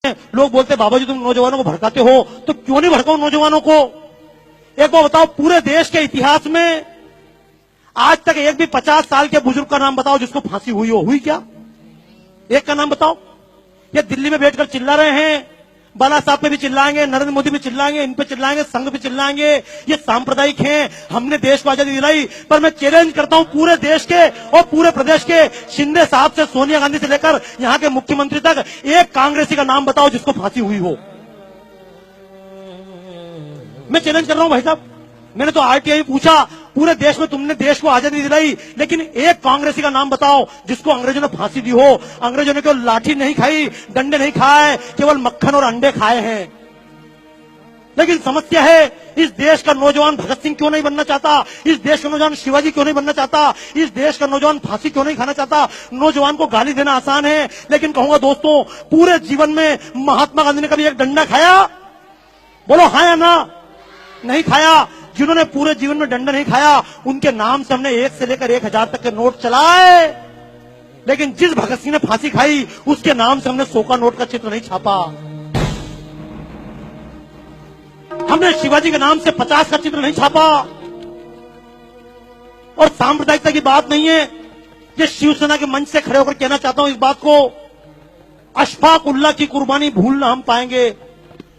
लोग बोलते बाबा जी तुम नौजवानों को भड़काते हो, तो क्यों नहीं भड़काओ नौजवानों को। एक बार बताओ, पूरे देश के इतिहास में आज तक एक भी 50 साल के बुजुर्ग का नाम बताओ जिसको फांसी हुई हो? हुई क्या? एक का नाम बताओ। ये दिल्ली में बैठकर चिल्ला रहे हैं, बाला साहब पे भी चिल्लाएंगे, नरेंद्र मोदी पे चिल्लाएंगे, इन पे चिल्लाएंगे, संघ पे चिल्लाएंगे, ये सांप्रदायिक हैं, हमने देश को आजादी दिलाई। पर मैं चैलेंज करता हूं पूरे देश के और पूरे प्रदेश के, शिंदे साहब से सोनिया गांधी से लेकर यहां के मुख्यमंत्री तक, एक कांग्रेसी का नाम बताओ जिसको फांसी हुई हो। मैं चैलेंज कर रहा हूं भाई साहब। मैंने तो आरटीआई पूछा, पूरे देश में तुमने देश को आजादी दिलाई, लेकिन एक कांग्रेसी का नाम बताओ जिसको अंग्रेजों ने फांसी दी हो। अंग्रेजों ने केवल लाठी नहीं खाई, डंडे नहीं खाए, केवल मक्खन और अंडे खाए हैं। लेकिन समस्या है, इस देश का नौजवान भगत सिंह क्यों नहीं बनना चाहता? इस देश का नौजवान शिवाजी क्यों नहीं बनना चाहता? इस देश का नौजवान फांसी क्यों नहीं खाना चाहता? नौजवान को गाली देना आसान है, लेकिन कहूंगा दोस्तों, पूरे जीवन में महात्मा गांधी ने कभी एक डंडा खाया? बोलो हाँ या ना? नहीं खाया। जिन्होंने पूरे जीवन में डंडा नहीं खाया, उनके नाम से हमने 1 से लेकर 1000 तक के नोट चलाए। लेकिन जिस भगत सिंह ने फांसी खाई, उसके नाम से हमने 100 का नोट का चित्र नहीं छापा। हमने शिवाजी के नाम से 50 का चित्र नहीं छापा। और सांप्रदायिकता की बात नहीं है, ये शिवसेना के मंच से खड़े होकर कहना चाहता हूं इस बात को, अशफाक उल्लाह की कुर्बानी भूलना हम पाएंगे।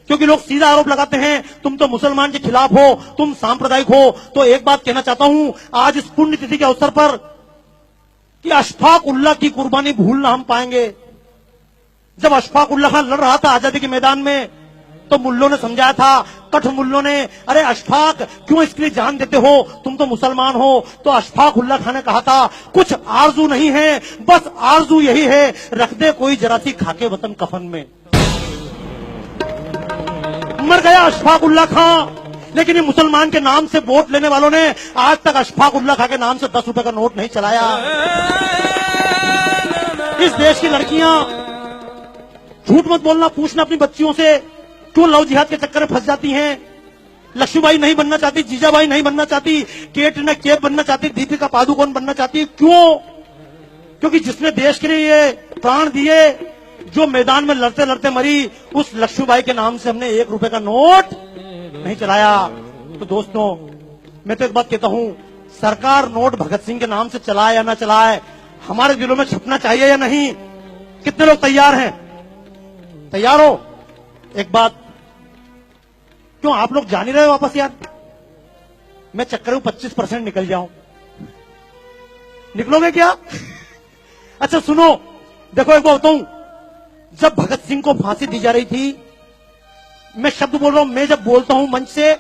क्योंकि लोग सीधा आरोप लगाते हैं, तुम तो मुसलमान के खिलाफ हो, तुम सांप्रदायिक हो। तो एक बात कहना चाहता हूं आज इस पुण्यतिथि के अवसर पर, कि अशफाक उल्लाह की कुर्बानी भूलना हम पाएंगे। जब अशफाक उल्लाह खान लड़ रहा था आजादी के मैदान में, तो मुल्लों ने समझाया था, कठ मुल्लों ने, अरे अशफाक क्यों इसके लिए जान देते हो, तुम तो मुसलमान हो। तो अशफाक उल्लाह खान ने कहा था, कुछ आरजू नहीं है, बस आरजू यही है, रख दे कोई जरा सी खाके वतन कफन में। मर गया अशफाक उल्लाह खां। लेकिन ये मुसलमान के नाम से वोट लेने वालों ने आज तक अशफाक उल्लाह खां के नाम से 10 रुपए का नोट नहीं चलाया। इस देश की लड़कियां, झूठ मत बोलना, पूछना अपनी बच्चियों से, क्यों लव जिहाद के चक्कर में फंस जाती हैं। लक्ष्मीबाई नहीं बनना चाहती, जीजाबाई नहीं बनना चाहती, कैटरीना कैफ बनना चाहती, दीपिका पादुकोण बनना चाहती। क्यों? क्योंकि जिसने देश के लिए ये प्राण दिए, जो मैदान में लड़ते लड़ते मरी, उस लक्ष्मीबाई के नाम से हमने 1 रुपए का नोट नहीं चलाया। तो दोस्तों, मैं तो एक बात कहता हूं, सरकार नोट भगत सिंह के नाम से चलाए या ना चलाए, हमारे दिलों में छपना चाहिए या नहीं? कितने लोग तैयार हैं? तैयार हो? एक बात, क्यों आप लोग जा नहीं रहे वापस यार? मैं चक्कर में 25% निकल जाऊं, निकलोगे क्या? अच्छा सुनो, देखो एक बात बताऊं, जब भगत सिंह को फांसी दी जा रही थी, मैं शब्द बोल रहा हूं, मैं जब बोलता हूं मंच से,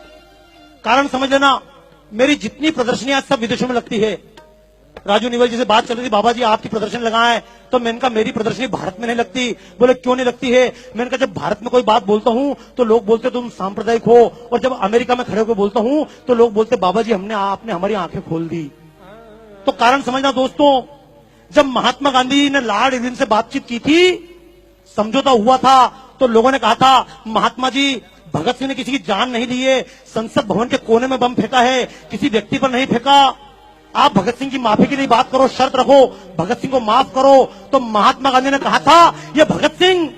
कारण समझ लेना, मेरी जितनी प्रदर्शनियां सब विदेशों में लगती है। राजू निवल जी से बात चल रही थी, बाबा जी आपकी प्रदर्शन लगाएं, तो मैंने कहा मेरी प्रदर्शनी भारत में नहीं लगती। बोले क्यों नहीं लगती है? मैंने कहा जब भारत में कोई बात बोलता हूं तो लोग बोलते तुम सांप्रदायिक हो, और जब अमेरिका में खड़े होकर बोलता हूं तो लोग बोलते बाबा जी आपने हमारी आंखें खोल दी। तो कारण समझना दोस्तों, जब महात्मा गांधी ने लॉर्ड इरविन से बातचीत की थी, समझौता हुआ था, तो लोगों ने कहा था महात्मा जी, भगत सिंह ने किसी की जान नहीं ली है, संसद भवन के कोने में बम फेंका है, किसी व्यक्ति पर नहीं फेंका। आप भगत सिंह की माफी की नहीं बात करो, शर्त रखो, भगत सिंह को माफ करो। तो महात्मा गांधी ने कहा था, ये भगत सिंह,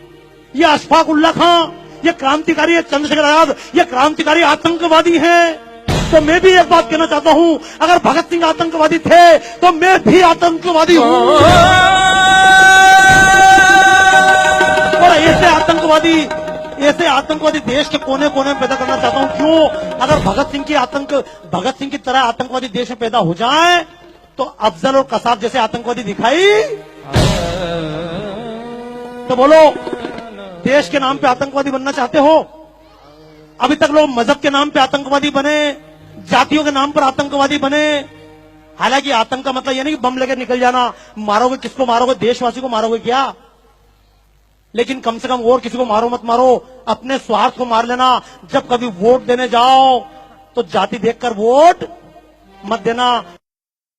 ये अशफाक उल्लाह खां, ये क्रांतिकारी, चंद्रशेखर आजाद, ये क्रांतिकारी आतंकवादी हैं। तो मैं भी एक बात कहना चाहता हूं, अगर भगत सिंह आतंकवादी थे तो मैं भी आतंकवादी हूं। और ऐसे आतंकवादी देश के कोने कोने में पैदा करना चाहता हूं। क्यों? अगर भगत सिंह की तरह आतंकवादी देश में पैदा हो जाए, तो अफजल और कसाब जैसे आतंकवादी दिखाई, तो बोलो देश के नाम पे आतंकवादी बनना चाहते हो? अभी तक लोग मजहब के नाम पे आतंकवादी बने, जातियों के नाम पर आतंकवादी बने। हालांकि आतंक का मतलब यह नहीं कि बम लेकर निकल जाना, मारोगे किसको मारोगे? देशवासी को मारोगे क्या? लेकिन कम से कम और किसी को मारो मत मारो, अपने स्वार्थ को मार लेना। जब कभी वोट देने जाओ तो जाति देखकर वोट मत देना।